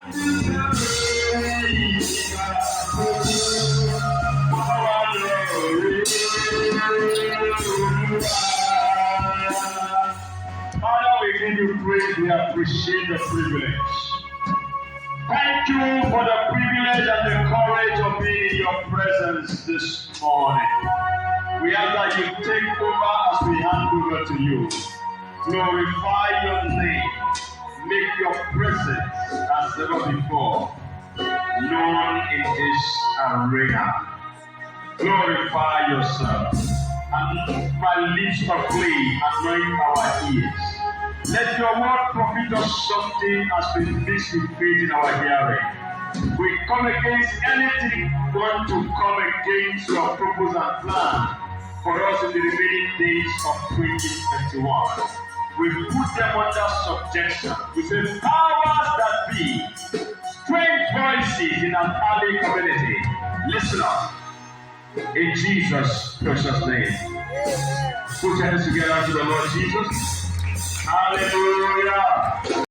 Father, we give you praise. We appreciate the privilege. Thank you for the privilege and the courage of being in your presence this morning. We ask that you take over as we hand over to you. Glorify your name. Make your presence as never before known in this arena. Glorify yourself. And my lips of clay anoint our ears. Let your word profit us something as we mix with faith in our hearing. We come against anything want to come against your purpose and plan for us in the remaining days of 2021. We put them under subjection. We say, powers that be, strange voices in an early community. Listen up. In Jesus' precious name. Put your hands together to the Lord Jesus. Hallelujah.